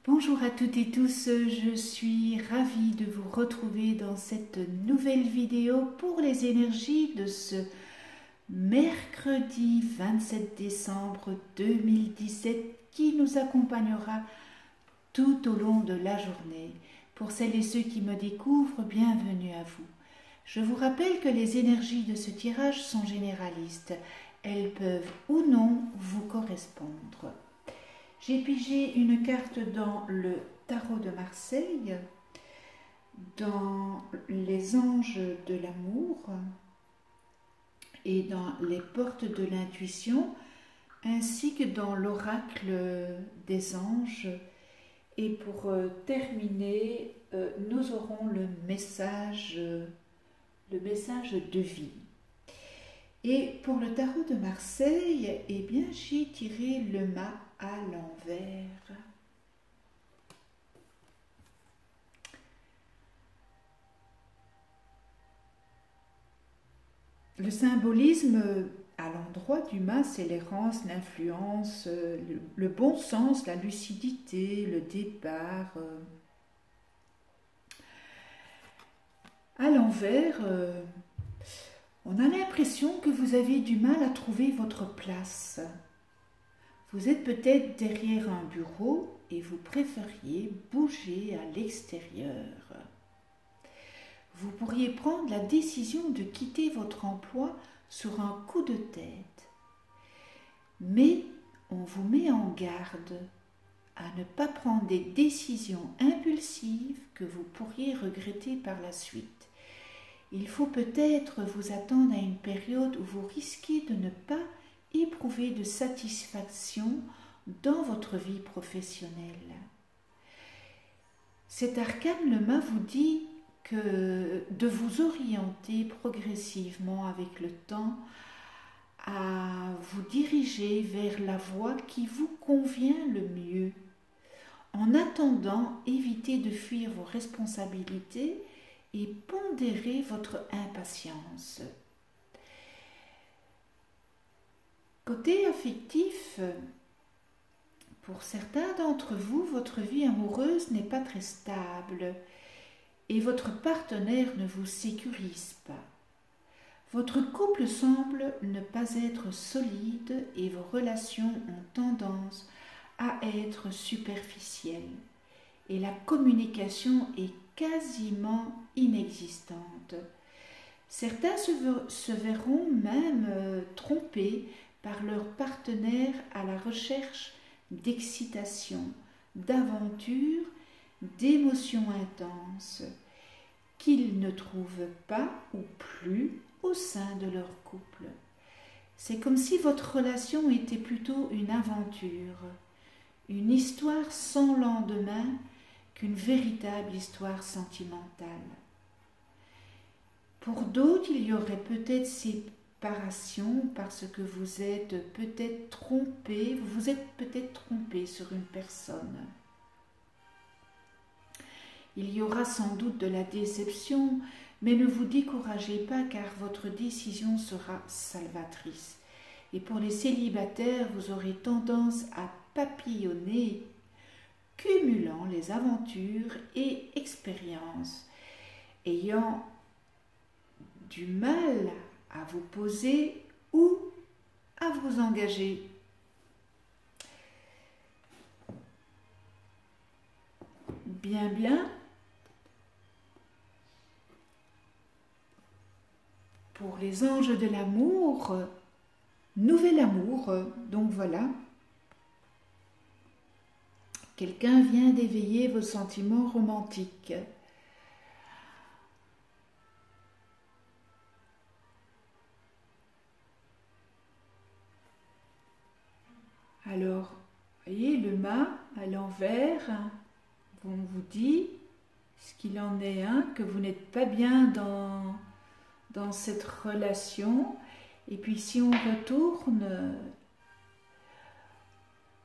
Bonjour à toutes et tous, je suis ravie de vous retrouver dans cette nouvelle vidéo pour les énergies de ce mercredi 27 décembre 2017 qui nous accompagnera tout au long de la journée. Pour celles et ceux qui me découvrent, bienvenue à vous. Je vous rappelle que les énergies de ce tirage sont généralistes. Elles peuvent ou non vous correspondre. J'ai pigé une carte dans le tarot de Marseille, dans les anges de l'amour et dans les portes de l'intuition, ainsi que dans l'oracle des anges. Et pour terminer, nous aurons le message de vie. Et pour le tarot de Marseille, eh bien, j'ai tiré le mât à l'envers. Le symbolisme à l'endroit du mât, c'est l'errance, l'influence, le bon sens, la lucidité, le départ. À l'envers, on a l'impression que vous avez du mal à trouver votre place. Vous êtes peut-être derrière un bureau et vous préfériez bouger à l'extérieur. Vous pourriez prendre la décision de quitter votre emploi sur un coup de tête. Mais on vous met en garde à ne pas prendre des décisions impulsives que vous pourriez regretter par la suite. Il faut peut-être vous attendre à une période où vous risquez de ne pas éprouver de satisfaction dans votre vie professionnelle. Cet arcane, le mât, vous dit que de vous orienter progressivement avec le temps à vous diriger vers la voie qui vous convient le mieux. En attendant, évitez de fuir vos responsabilités et pondérez votre impatience. Côté affectif, pour certains d'entre vous, votre vie amoureuse n'est pas très stable et votre partenaire ne vous sécurise pas. Votre couple semble ne pas être solide et vos relations ont tendance à être superficielles et la communication est quasiment inexistante. Certains se verront même trompés par leur partenaire à la recherche d'excitation, d'aventure, d'émotions intenses qu'ils ne trouvent pas ou plus au sein de leur couple. C'est comme si votre relation était plutôt une aventure, une histoire sans lendemain qu'une véritable histoire sentimentale. Pour d'autres, il y aurait peut-être séparation parce que vous êtes peut-être trompé, vous êtes peut-être trompé sur une personne. Il y aura sans doute de la déception, mais ne vous découragez pas car votre décision sera salvatrice. Et pour les célibataires, vous aurez tendance à papillonner, cumulant les aventures et expériences, ayant du mal à vous poser ou à vous engager. Bien. Pour les anges de l'amour, nouvel amour, donc voilà. Quelqu'un vient d'éveiller vos sentiments romantiques. Alors, voyez, le mât à l'envers, on vous dit ce qu'il en est, que vous n'êtes pas bien dans cette relation. Et puis si on retourne,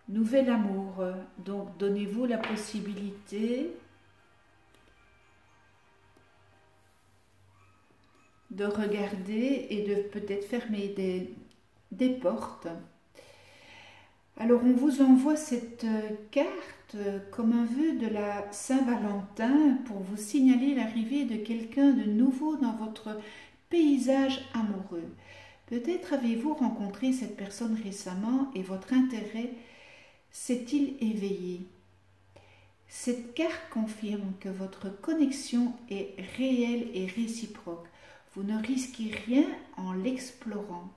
nouvel amour, donc donnez-vous la possibilité de regarder et de peut-être fermer des portes. Alors on vous envoie cette carte comme un vœu de la Saint-Valentin pour vous signaler l'arrivée de quelqu'un de nouveau dans votre paysage amoureux. Peut-être avez-vous rencontré cette personne récemment et votre intérêt s'est-il éveillé. Cette carte confirme que votre connexion est réelle et réciproque. Vous ne risquez rien en l'explorant.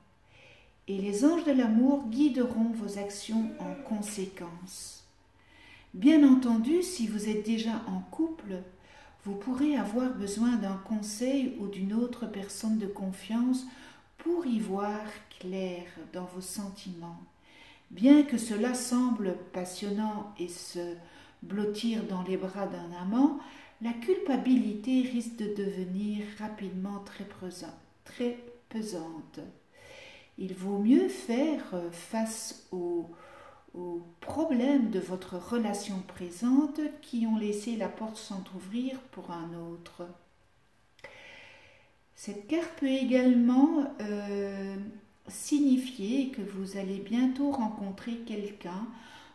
Et les anges de l'amour guideront vos actions en conséquence. Bien entendu, si vous êtes déjà en couple, vous pourrez avoir besoin d'un conseil ou d'une autre personne de confiance pour y voir clair dans vos sentiments. Bien que cela semble passionnant et se blottir dans les bras d'un amant, la culpabilité risque de devenir rapidement très pesante. Il vaut mieux faire face aux problèmes de votre relation présente qui ont laissé la porte s'entrouvrir pour un autre. Cette carte peut également signifier que vous allez bientôt rencontrer quelqu'un.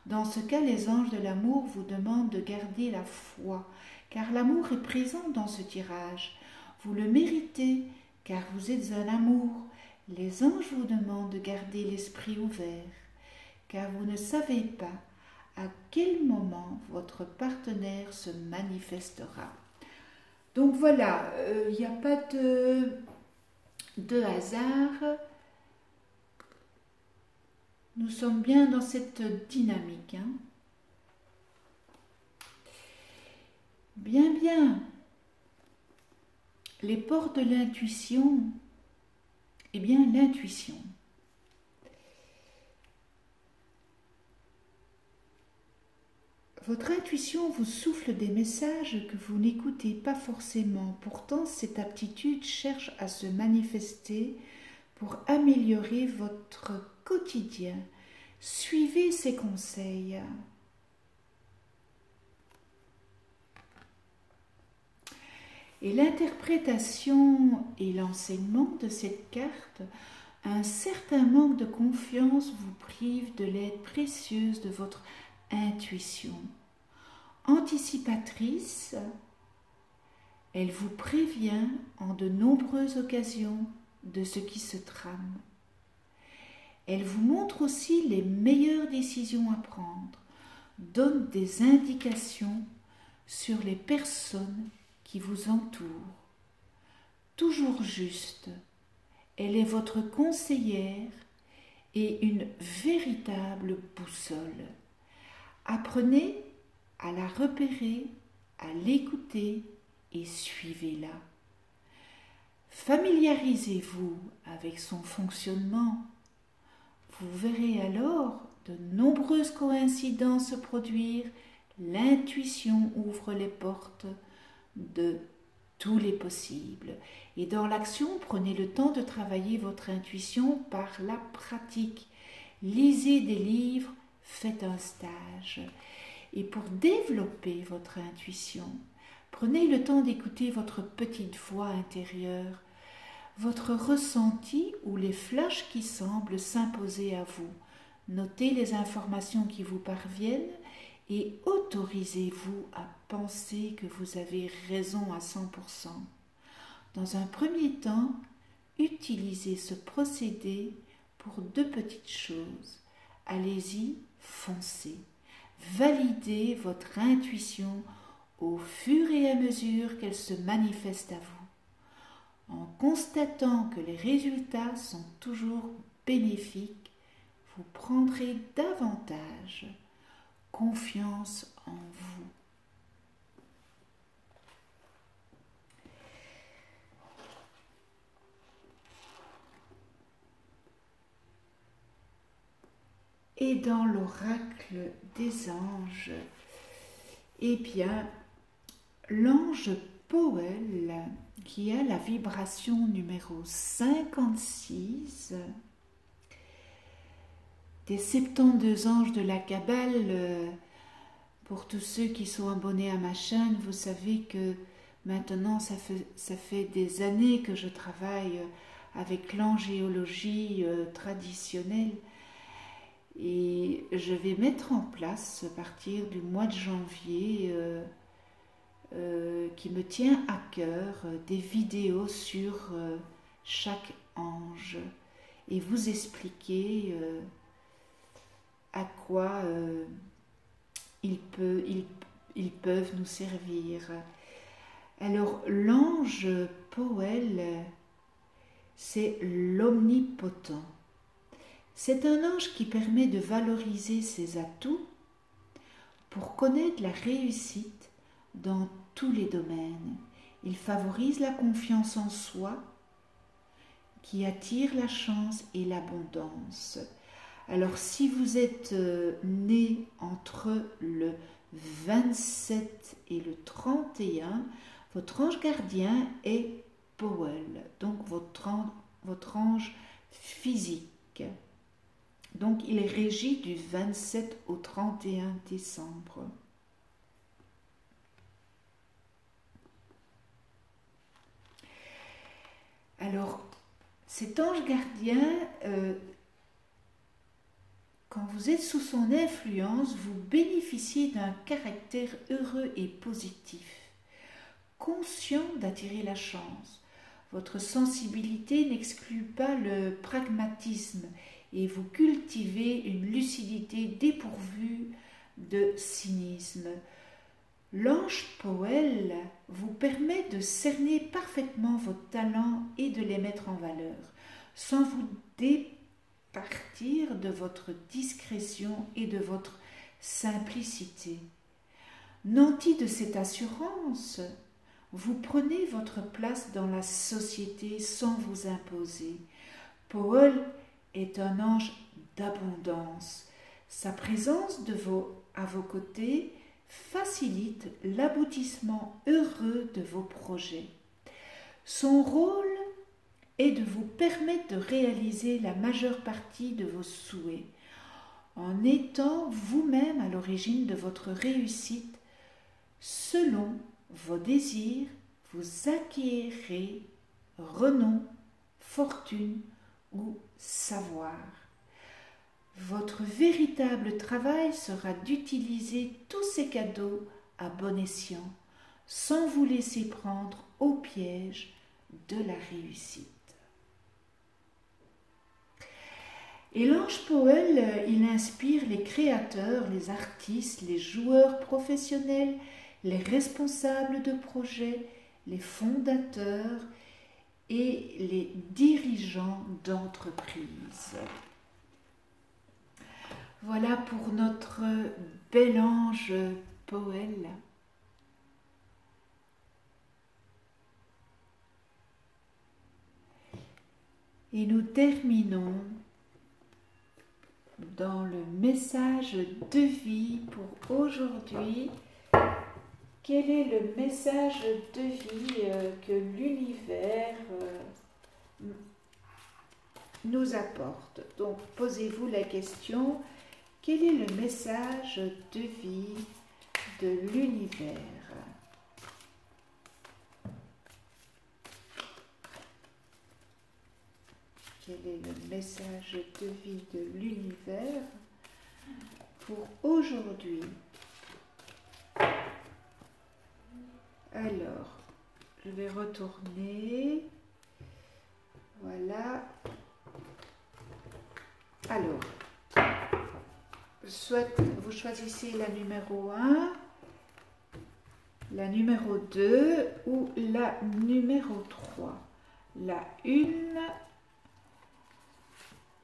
Dans ce cas, les anges de l'amour vous demandent de garder la foi, car l'amour est présent dans ce tirage. Vous le méritez, car vous êtes un amour. Les anges vous demandent de garder l'esprit ouvert, car vous ne savez pas à quel moment votre partenaire se manifestera. Donc voilà, il n'y a pas de hasard. Nous sommes bien dans cette dynamique. Bien, bien. Les portes de l'intuition. Eh bien, l'intuition. Votre intuition vous souffle des messages que vous n'écoutez pas forcément. Pourtant, cette aptitude cherche à se manifester pour améliorer votre quotidien. Suivez ses conseils. Et l'interprétation et l'enseignement de cette carte, un certain manque de confiance vous prive de l'aide précieuse de votre intuition. Anticipatrice, elle vous prévient en de nombreuses occasions de ce qui se trame. Elle vous montre aussi les meilleures décisions à prendre, donne des indications sur les personnes qui vous entourent. Toujours juste, elle est votre conseillère et une véritable boussole. Apprenez à la repérer, à l'écouter et suivez-la. Familiarisez-vous avec son fonctionnement. Vous verrez alors de nombreuses coïncidences se produire. L'intuition ouvre les portes de tous les possibles. Et dans l'action, prenez le temps de travailler votre intuition par la pratique. Lisez des livres, faites un stage. Et pour développer votre intuition, prenez le temps d'écouter votre petite voix intérieure, votre ressenti ou les flashs qui semblent s'imposer à vous. Notez les informations qui vous parviennent et autorisez-vous à penser que vous avez raison à 100%. Dans un premier temps, utilisez ce procédé pour deux petites choses. Allez-y, foncez. Validez votre intuition au fur et à mesure qu'elle se manifeste à vous. En constatant que les résultats sont toujours bénéfiques, vous prendrez davantage confiance en vous. Et dans l'oracle des anges, eh bien, l'ange Powell, qui a la vibration numéro 56, des 72 anges de la Kabbale. Pour tous ceux qui sont abonnés à ma chaîne, vous savez que maintenant ça fait des années que je travaille avec l'angéologie traditionnelle. Et je vais mettre en place, à partir du mois de janvier, qui me tient à cœur, des vidéos sur chaque ange et vous expliquer à quoi ils peuvent nous servir. Alors, l'ange Powell, c'est l'omnipotent. C'est un ange qui permet de valoriser ses atouts pour connaître la réussite dans tous les domaines. Il favorise la confiance en soi, qui attire la chance et l'abondance. Alors, si vous êtes né entre le 27 et le 31, votre ange gardien est Powell, donc votre ange physique. Donc, il est régi du 27 au 31 décembre. Alors, cet ange gardien, quand vous êtes sous son influence, vous bénéficiez d'un caractère heureux et positif, conscient d'attirer la chance. Votre sensibilité n'exclut pas le pragmatisme et vous cultivez une lucidité dépourvue de cynisme. L'ange Powell vous permet de cerner parfaitement vos talents et de les mettre en valeur, sans vous départir de votre discrétion et de votre simplicité. Nanti de cette assurance, vous prenez votre place dans la société sans vous imposer. Powell est un ange d'abondance. Sa présence à vos côtés facilite l'aboutissement heureux de vos projets. Son rôle est de vous permettre de réaliser la majeure partie de vos souhaits, en étant vous-même à l'origine de votre réussite. Selon vos désirs, vous acquérez renom, fortune ou savoir. Votre véritable travail sera d'utiliser tous ces cadeaux à bon escient, sans vous laisser prendre au piège de la réussite. Et l'ange Powell, il inspire les créateurs, les artistes, les joueurs professionnels, les responsables de projets, les fondateurs et les dirigeants d'entreprises. Voilà pour notre bel ange Powell. Et nous terminons dans le message de vie pour aujourd'hui. Quel est le message de vie que l'univers nous apporte? Donc, posez-vous la question, quel est le message de vie de l'univers? Quel est le message de vie de l'univers pour aujourd'hui? Alors, je vais retourner. Voilà. Alors, soit vous choisissez la numéro 1, la numéro 2 ou la numéro 3. La 1,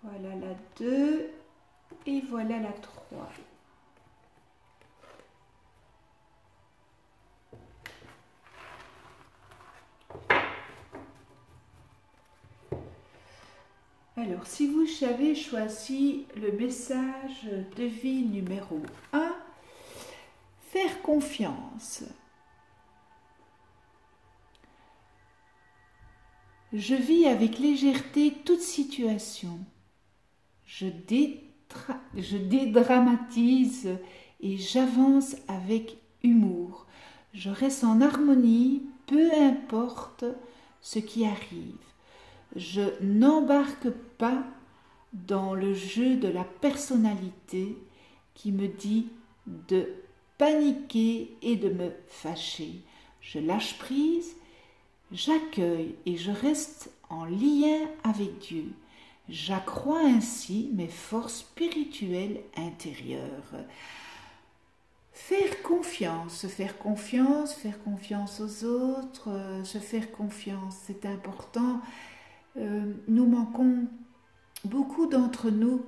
voilà la 2 et voilà la 3. Alors, si vous avez choisi le message de vie numéro 1, faire confiance. Je vis avec légèreté toute situation. Je dédramatise et j'avance avec humour. Je reste en harmonie, peu importe ce qui arrive. Je n'embarque pas dans le jeu de la personnalité qui me dit de paniquer et de me fâcher. Je lâche prise, j'accueille et je reste en lien avec Dieu. J'accrois ainsi mes forces spirituelles intérieures. Faire confiance aux autres, se faire confiance, c'est important. Nous manquons, beaucoup d'entre nous,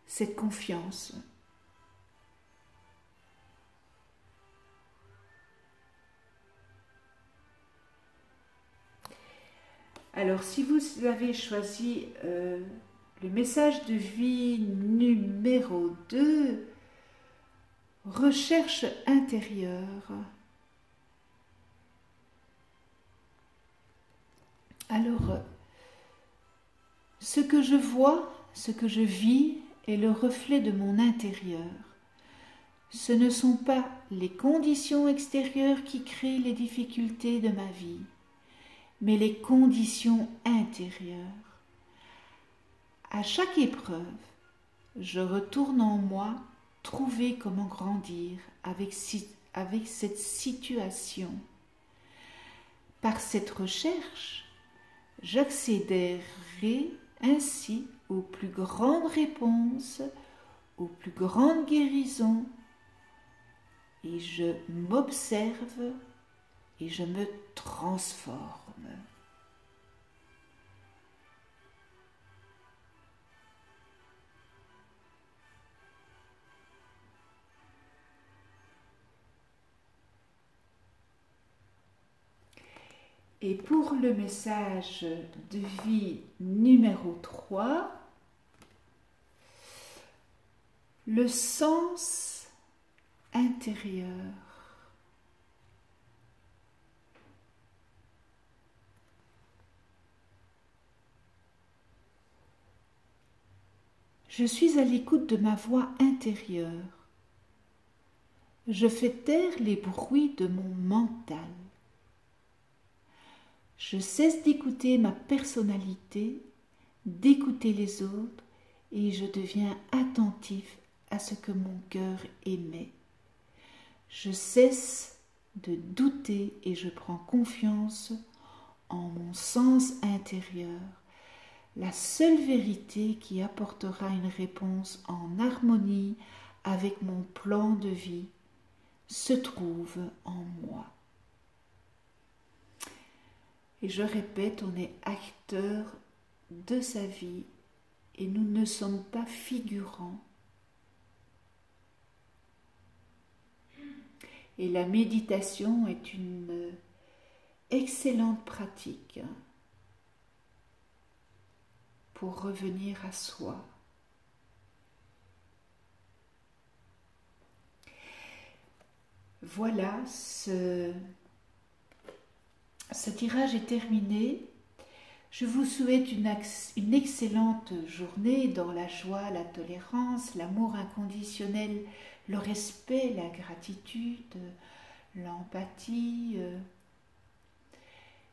cette confiance. Alors, si vous avez choisi le message de vie numéro 2, recherche intérieure. Alors, ce que je vois, ce que je vis est le reflet de mon intérieur. Ce ne sont pas les conditions extérieures qui créent les difficultés de ma vie, mais les conditions intérieures. À chaque épreuve, je retourne en moi trouver comment grandir avec cette situation. Par cette recherche, j'accéderai ainsi aux plus grandes réponses, aux plus grandes guérisons, et je m'observe et je me transforme. Et pour le message de vie numéro 3, le sens intérieur. Je suis à l'écoute de ma voix intérieure. Je fais taire les bruits de mon mental. Je cesse d'écouter ma personnalité, d'écouter les autres, et je deviens attentif à ce que mon cœur émet. Je cesse de douter et je prends confiance en mon sens intérieur, la seule vérité qui apportera une réponse en harmonie avec mon plan de vie se trouve en moi. Et je répète, on est acteur de sa vie et nous ne sommes pas figurants. Et la méditation est une excellente pratique pour revenir à soi. Voilà, ce tirage est terminé. Je vous souhaite une excellente journée dans la joie, la tolérance, l'amour inconditionnel, le respect, la gratitude, l'empathie.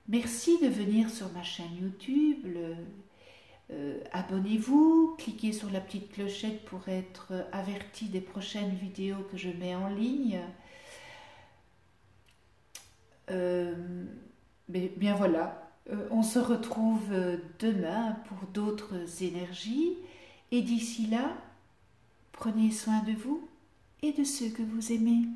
Merci de venir sur ma chaîne YouTube. Abonnez-vous, cliquez sur la petite clochette pour être averti des prochaines vidéos que je mets en ligne. Mais bien voilà, on se retrouve demain pour d'autres énergies. Et d'ici là, prenez soin de vous et de ceux que vous aimez.